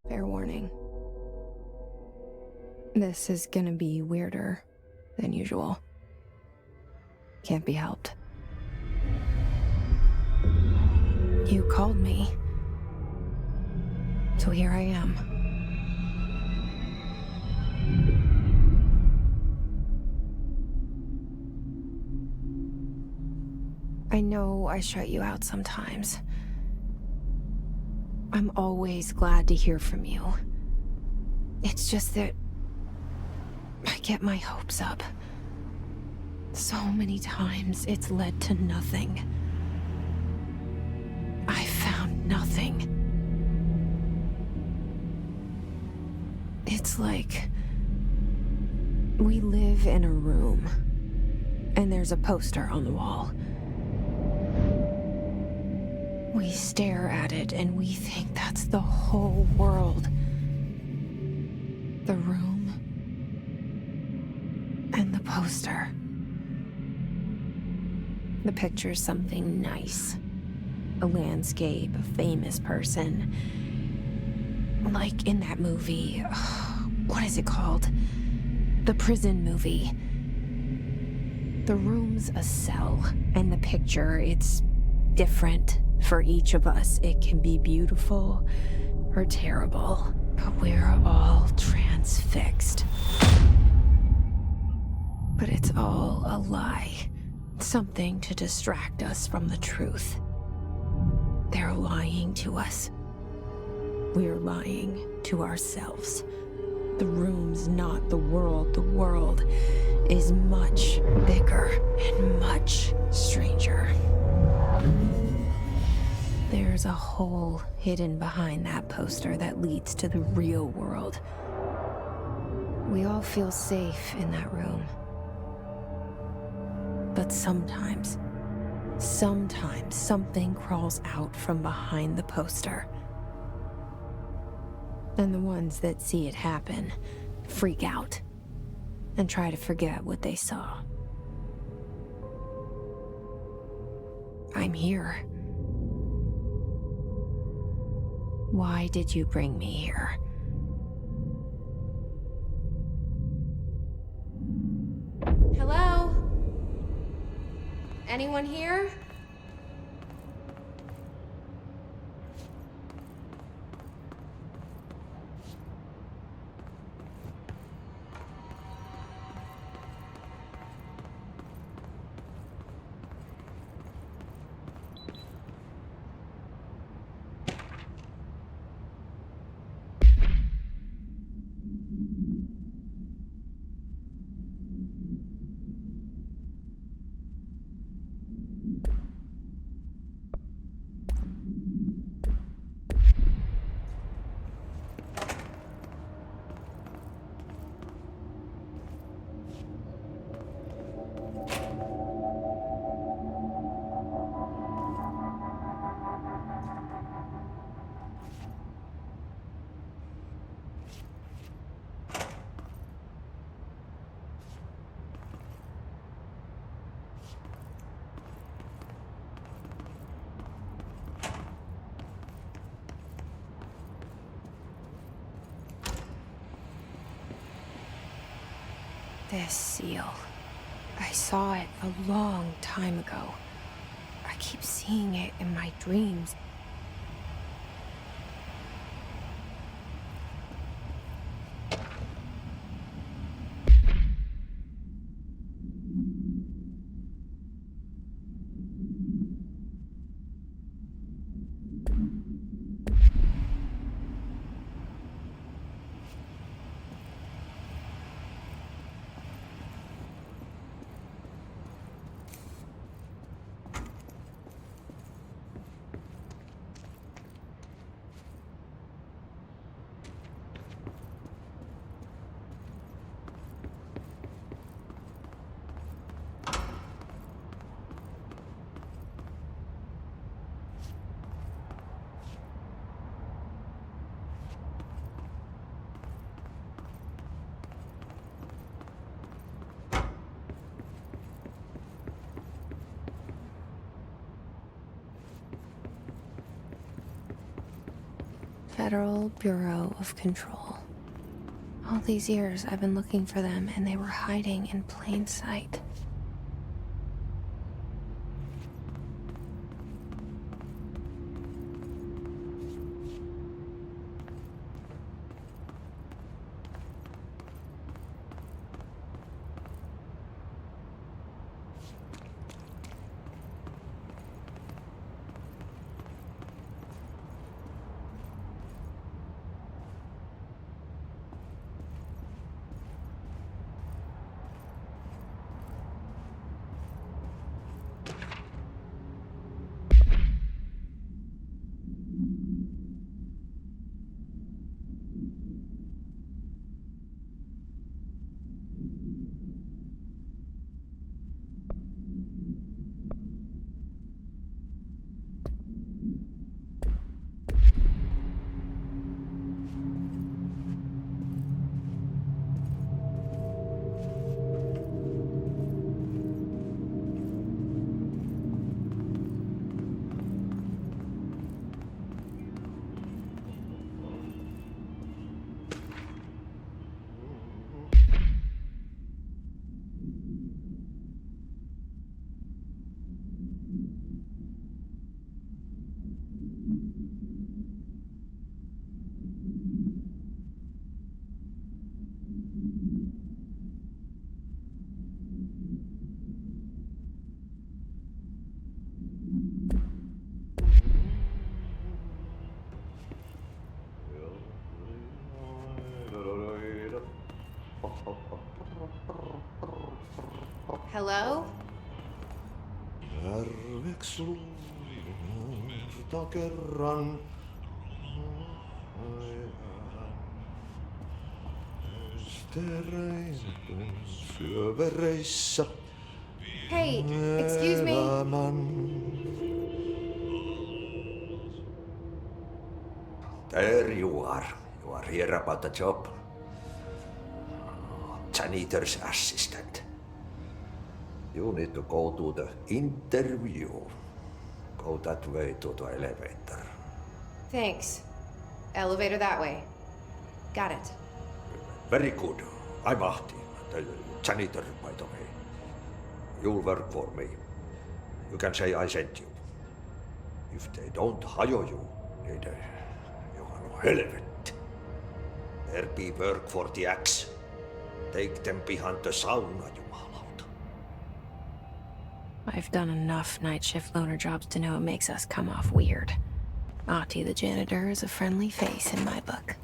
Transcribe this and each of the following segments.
Fair warning. This is gonna be weirder than usual. Can't be helped. You called me. So here I am. I know I shut you out sometimes. I'm always glad to hear from you. It's just that I get my hopes up. So many times it's led to nothing. I found nothing. It's like we live in a room, and there's a poster on the wall. We stare at it and we think that's the whole world. The room and the poster. The picture's something nice. A landscape, a famous person. Like in that movie, what is it called? The prison movie. The room's a cell, and the picture, it's different for each of us. It can be beautiful or terrible, but we're all transfixed. But it's all a lie. Something to distract us from the truth. They're lying to us. We're lying to ourselves. The room's not the world. The world is much bigger and much stranger. There's a hole hidden behind that poster that leads to the real world. We all feel safe in that room. But sometimes something crawls out from behind the poster. And the ones that see it happen freak out and try to forget what they saw. I'm here. Why did you bring me here? Hello? Anyone here? This seal. I saw it a long time ago. I keep seeing it in my dreams. Federal Bureau of Control. All these years I've been looking for them, and they were hiding in plain sight. Hello? Hey, excuse me? There you are. You are here about the job. Janitor's assistant. You need to go to the interview. Go that way to the elevator. Thanks. Elevator that way. Got it. Very good. I'm Ahti, the janitor, by the way. You'll work for me. You can say I sent you. If they don't hire you, then you are helvet. There be work for the axe. Take them behind the sauna, jumalauta. I've done enough night shift loner jobs to know it makes us come off weird. Ahti the janitor is a friendly face in my book.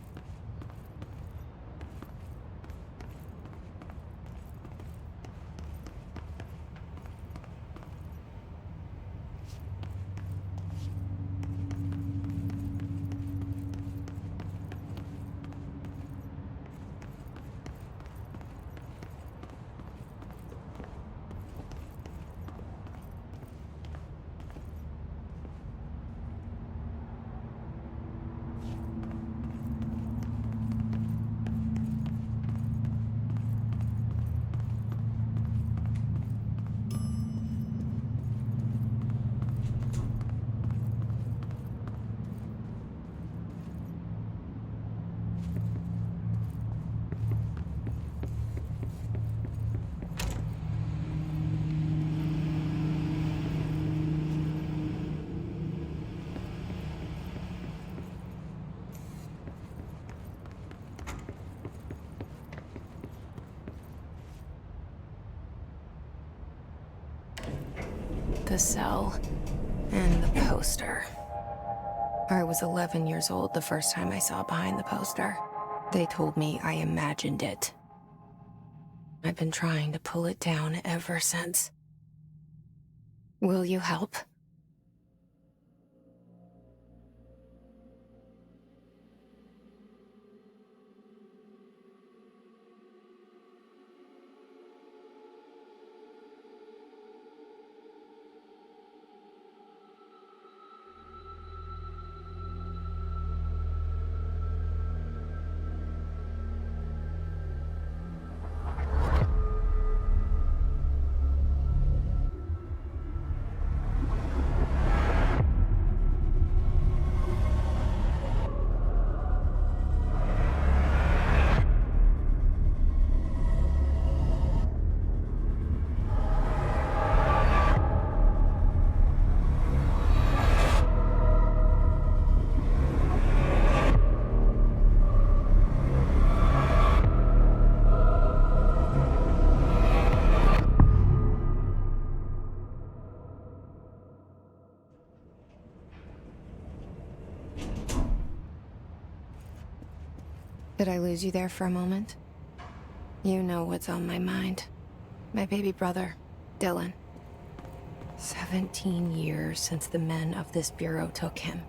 The cell and the poster. I was 11 years old the first time I saw behind the poster. They told me I imagined it. I've been trying to pull it down ever since. Will you help? Did I lose you there for a moment? You know what's on my mind. My baby brother, Dylan. 17 years since the men of this bureau took him.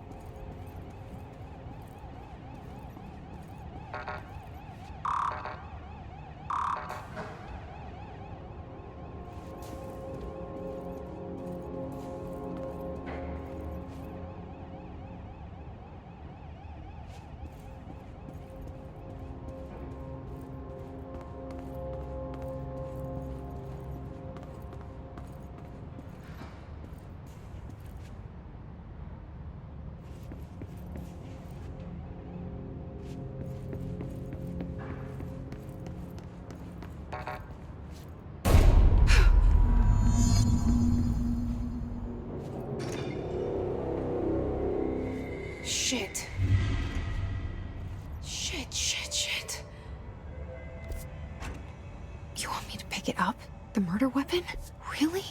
Shit. Shit. You want me to pick it up? The murder weapon? Really?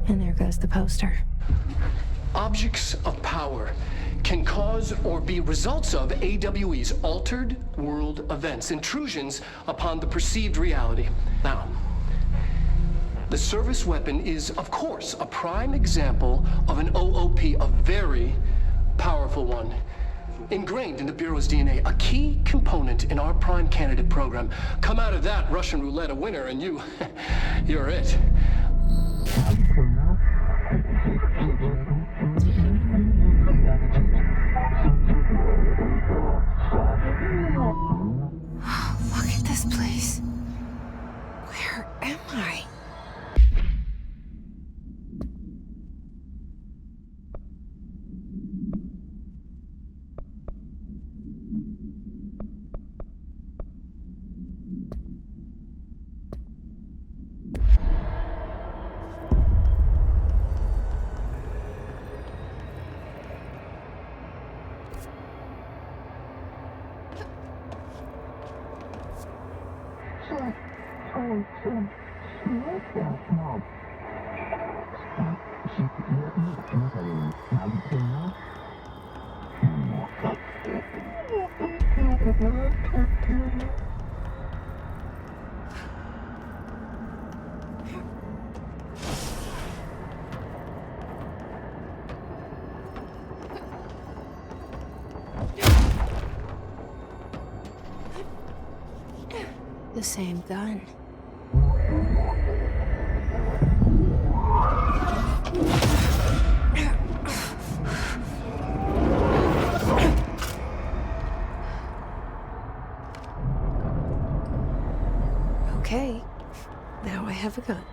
And there goes the poster. Objects of power can cause or be results of AWE's altered world events, intrusions upon the perceived reality. Now, the service weapon is, of course, a prime example of an OOP, a very powerful one, ingrained in the Bureau's DNA, a key component in our prime candidate program. Come out of that Russian roulette a winner and you're it. Look at this place. Where am I? The same gun. Okay, now I have a gun.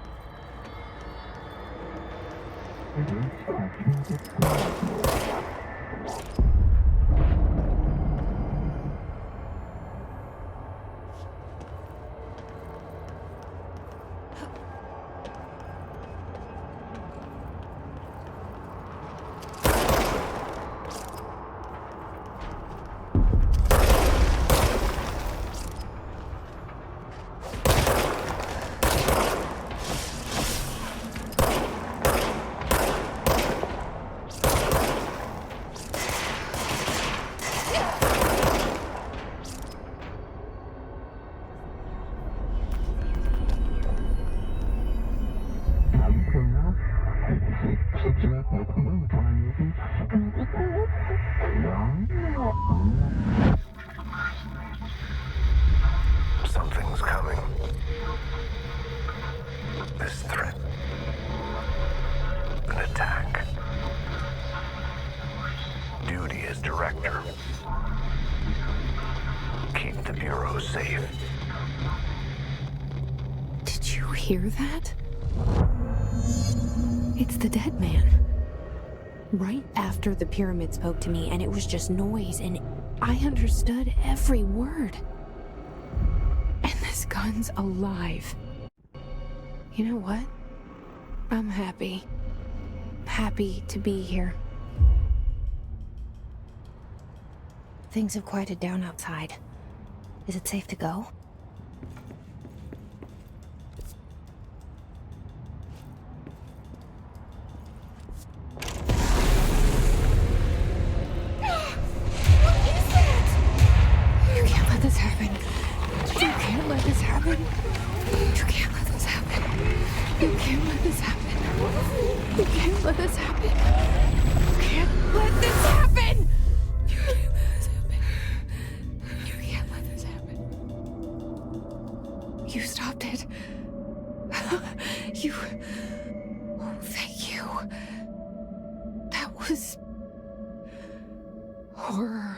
Something's coming. This threat. An attack. Duty as director. Keep the Bureau safe. Did you hear that? It's the dead man. Right after the pyramid spoke to me, and it was just noise, and I understood every word. And this gun's alive. You know what? I'm happy. Happy to be here. Things have quieted down outside. Is it safe to go? You can't let this happen. You can't let this happen. You can't let this happen. You can't let this happen. You can't let this happen. You can't let this happen. You can't let this happen. You can't let this happen. You stopped it. You. Oh, thank you. That was horror.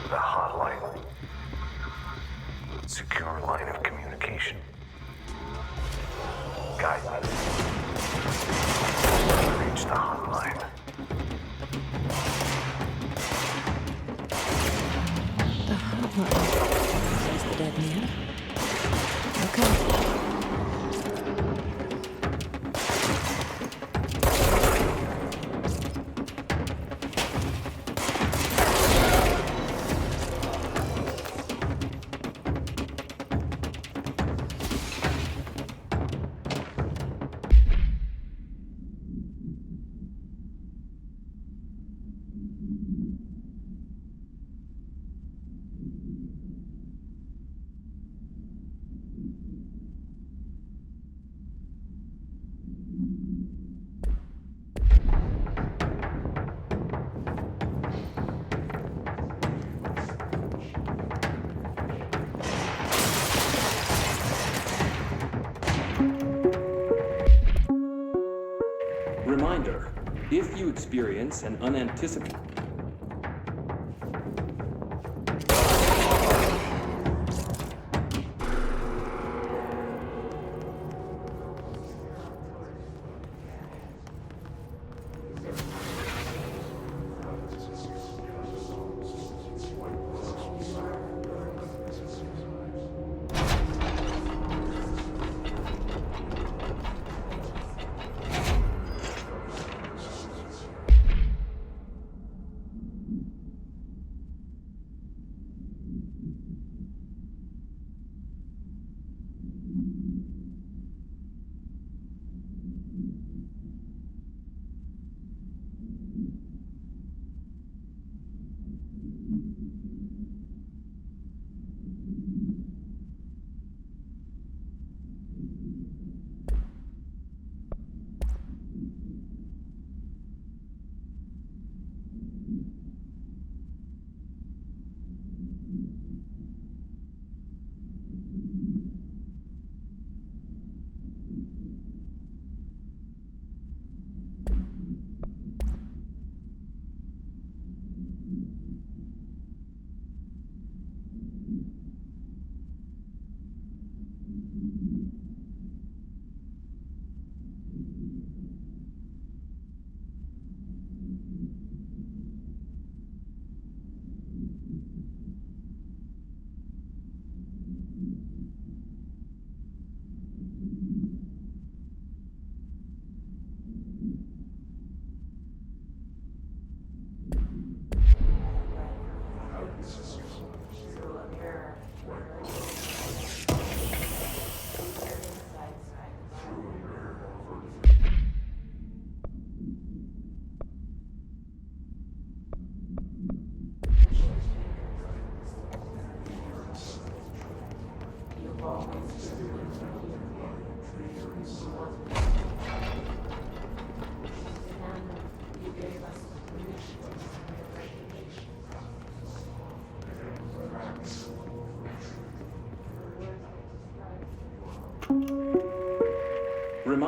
The hotline. Secure line of communication. Guidance. Reach the hotline. The hotline. Says the dead man. Okay. Reminder, if you experience an unanticipated...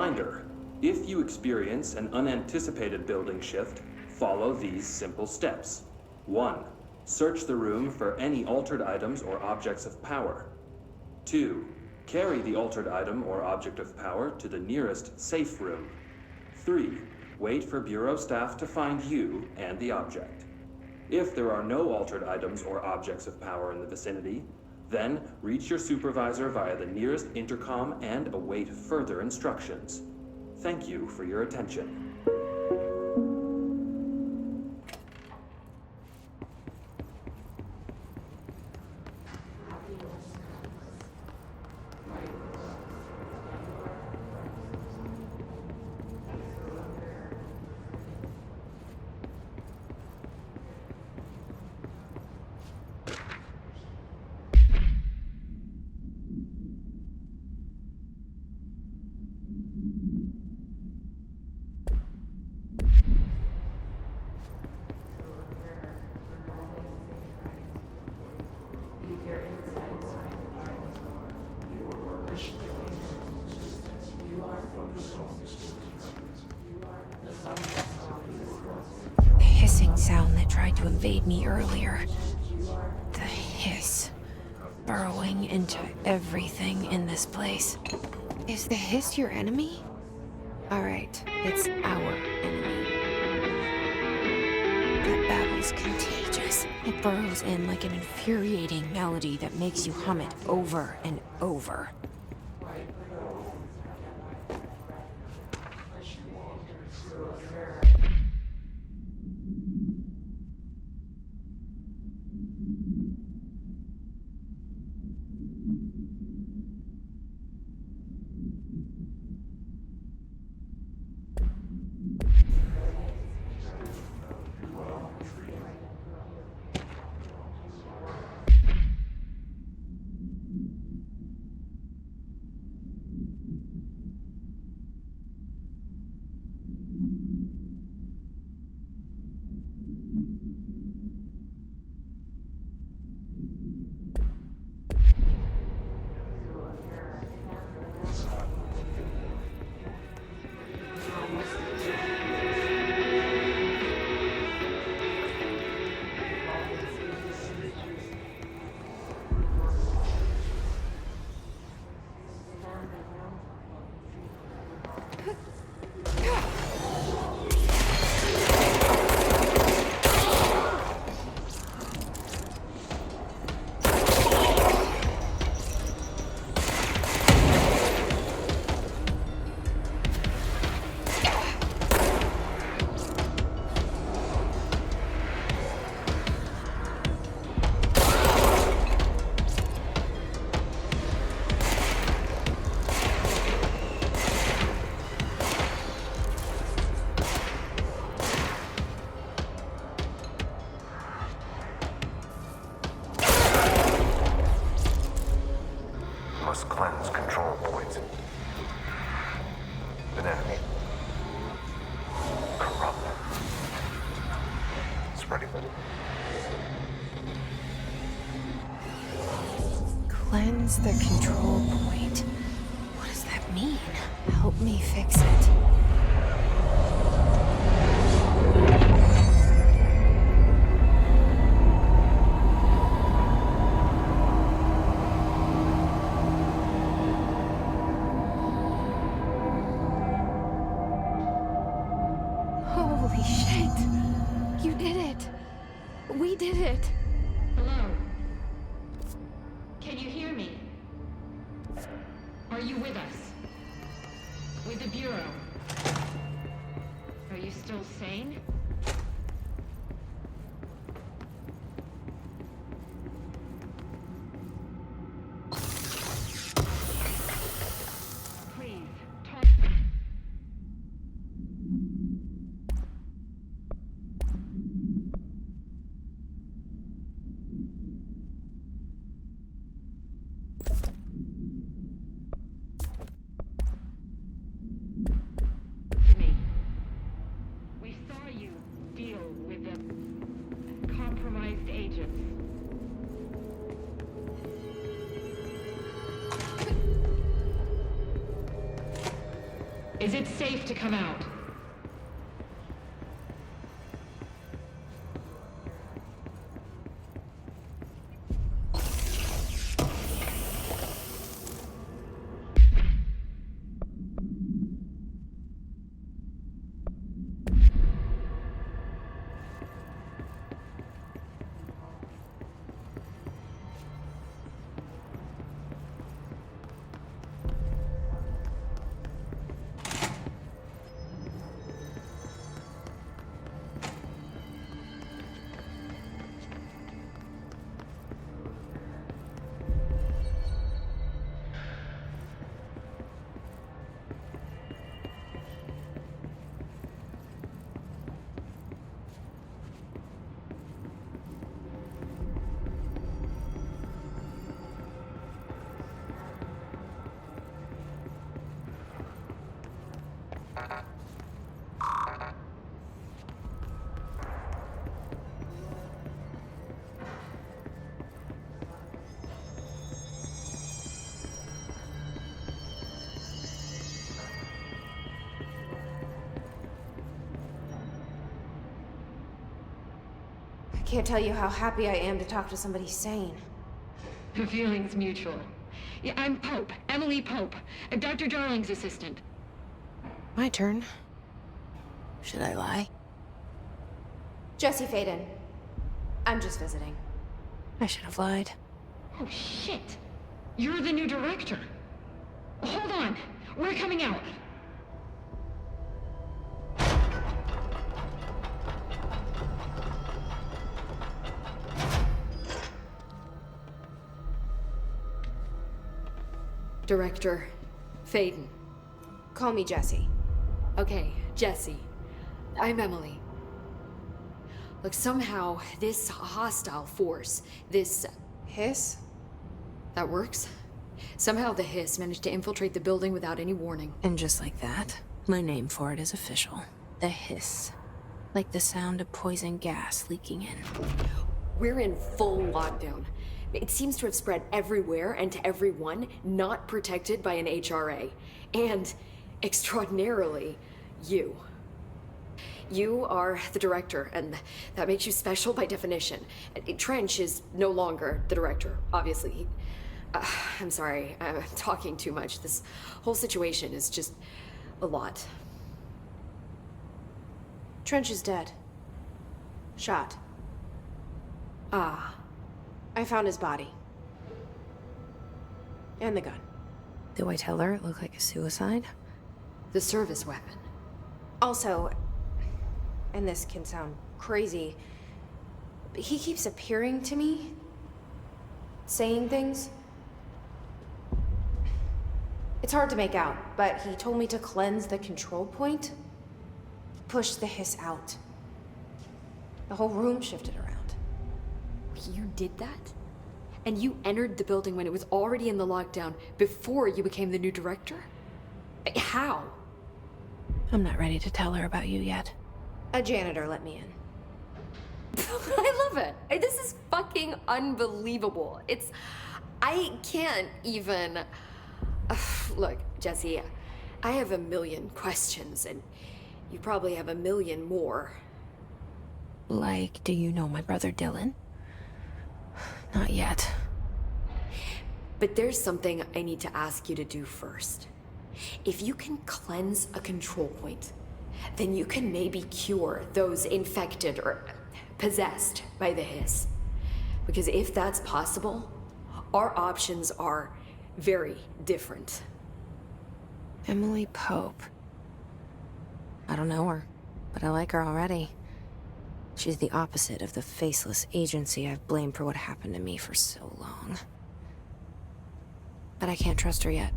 Reminder, if you experience an unanticipated building shift, follow these simple steps. 1. Search the room for any altered items or objects of power. 2. Carry the altered item or object of power to the nearest safe room. 3. Wait for Bureau staff to find you and the object. If there are no altered items or objects of power in the vicinity, then reach your supervisor via the nearest intercom and await further instructions. Thank you for your attention. The hissing sound that tried to invade me earlier. The hiss. Burrowing into everything in this place. Is the hiss your enemy? Alright, it's our enemy. That babble's contagious. It burrows in like an infuriating melody that makes you hum it over and over. Must cleanse control points. An enemy. Corrupt. Spreading. Cleanse the control point. What does that mean? Help me fix it. Holy shit! You did it! We did it! Hello? Can you hear me? Are you with us? With the Bureau? Are you still sane? Please, talk. To me. We saw you Is it safe to come out? I can't tell you how happy I am to talk to somebody sane. The feeling's mutual. Yeah, I'm Pope, Emily Pope, Dr. Darling's assistant. My turn. Should I lie? Jesse Faden. I'm just visiting. I should have lied. Oh, shit. You're the new director. Hold on. We're coming out. Director Faden. Call me Jesse. Okay, Jesse. I'm Emily. Look, somehow this hostile force, this... Hiss? that works? Somehow the hiss managed to infiltrate the building without any warning. And just like that, my name for it is official. The hiss. Like the sound of poison gas leaking in. We're in full lockdown. It seems to have spread everywhere and to everyone not protected by an HRA. And, extraordinarily, you. You are the director, and that makes you special by definition. Trench is no longer the director, obviously. I'm sorry, I'm talking too much. This whole situation is just a lot. Trench is dead. Shot. Ah. I found his body. And the gun. Do I tell her it looked like a suicide? The service weapon. Also, and this can sound crazy, but he keeps appearing to me, saying things. It's hard to make out, but he told me to cleanse the control point, push the hiss out. The whole room shifted around. You did that? And you entered the building when it was already in the lockdown before you became the new director? How? I'm not ready to tell her about you yet. A janitor let me in. I love it. This is fucking unbelievable. I can't even... Look, Jesse, I have a million questions, and you probably have a million more. Like, do you know my brother Dylan? Not yet. But there's something I need to ask you to do first. If you can cleanse a control point, then you can maybe cure those infected or possessed by the hiss. Because if that's possible, our options are very different. Emily Pope. I don't know her, but I like her already. She's the opposite of the faceless agency I've blamed for what happened to me for so long. But I can't trust her yet.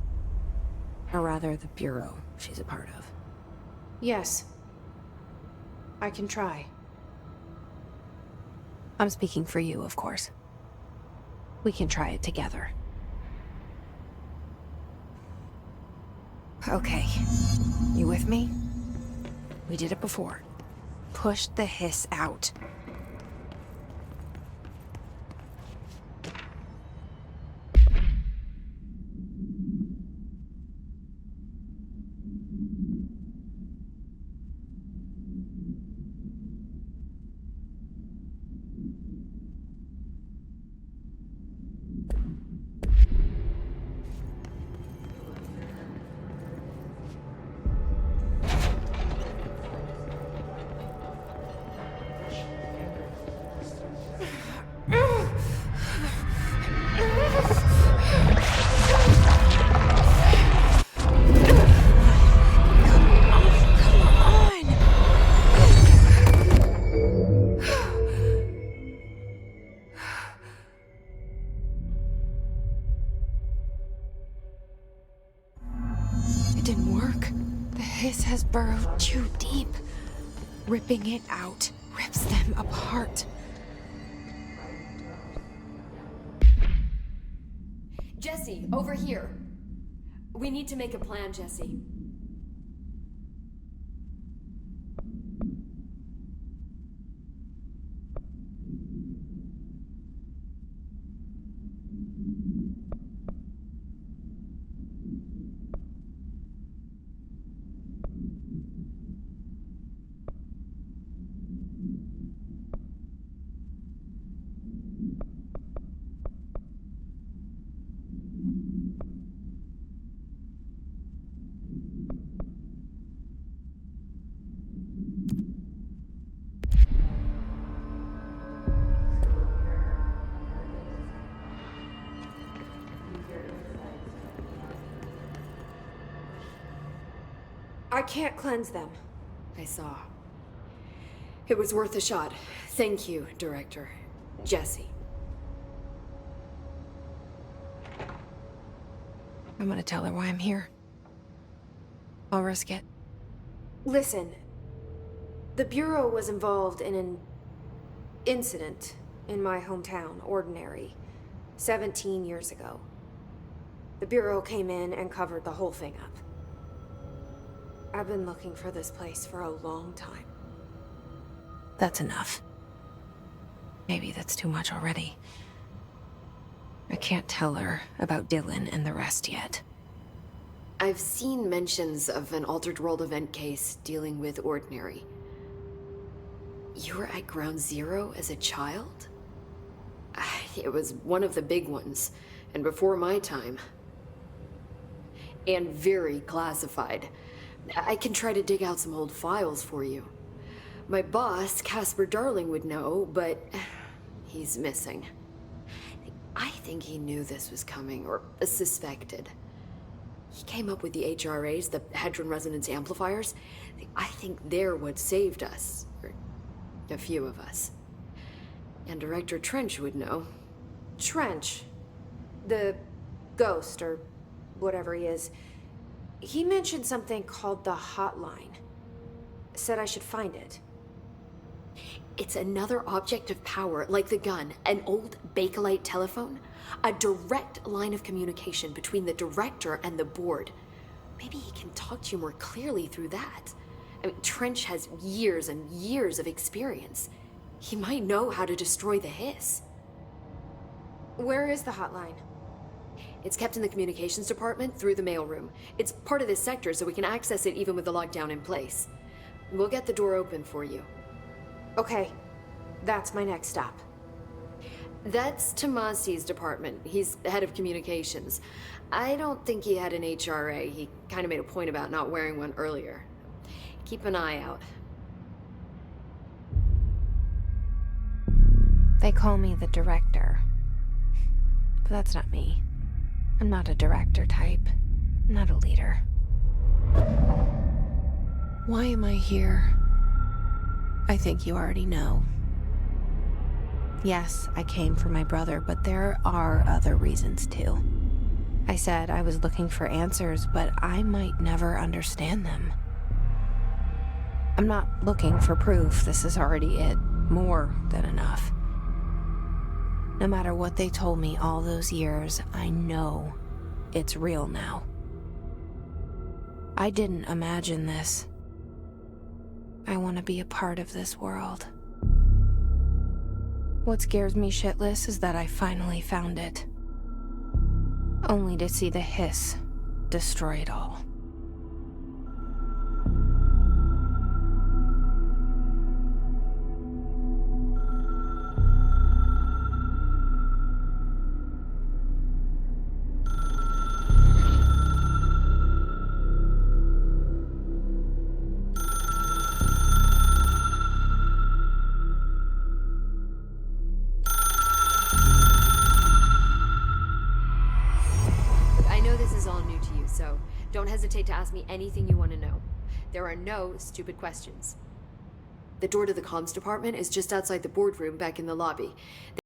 Or rather, the bureau she's a part of. Yes. I can try. I'm speaking for you, of course. We can try it together. Okay. You with me? We did it before. Push the hiss out. too deep. Ripping it out rips them apart. Jesse, over here. We need to make a plan, Jesse. I can't cleanse them. I saw. It was worth a shot. Thank you, Director. Jesse. I'm gonna tell her why I'm here. I'll risk it. Listen, the Bureau was involved in an incident in my hometown, Ordinary, 17 years ago. The Bureau came in and covered the whole thing up. I've been looking for this place for a long time. That's enough. Maybe that's too much already. I can't tell her about Dylan and the rest yet. I've seen mentions of an Altered World event case dealing with Ordinary. You were at Ground Zero as a child? It was one of the big ones, and before my time. And very classified. I can try to dig out some old files for you. My boss, Casper Darling, would know, but he's missing. I think he knew this was coming, or suspected. He came up with the HRAs, the Hadron Resonance Amplifiers. I think they're what saved us, or a few of us. And Director Trench would know. Trench, the ghost, or whatever he is, he mentioned something called the hotline. Said I should find it. It's another object of power, like the gun, an old Bakelite telephone, a direct line of communication between the director and the board. Maybe he can talk to you more clearly through that. I mean, Trench has years and years of experience. He might know how to destroy the hiss. Where is the hotline? It's kept in the communications department through the mailroom. It's part of this sector, so we can access it even with the lockdown in place. We'll get the door open for you. Okay, that's my next stop. That's Tomasi's department. He's head of communications. I don't think he had an HRA. He kind of made a point about not wearing one earlier. Keep an eye out. They call me the director. But that's not me. I'm not a director type. I'm not a leader. Why am I here? I think you already know. Yes, I came for my brother, but there are other reasons too. I said I was looking for answers, but I might never understand them. I'm not looking for proof. This is already it. More than enough. No matter what they told me all those years, I know it's real now. I didn't imagine this. I want to be a part of this world. What scares me shitless is that I finally found it. Only to see the hiss destroy it all. So don't hesitate to ask me anything you want to know. There are no stupid questions. The door to the comms department is just outside the boardroom back in the lobby.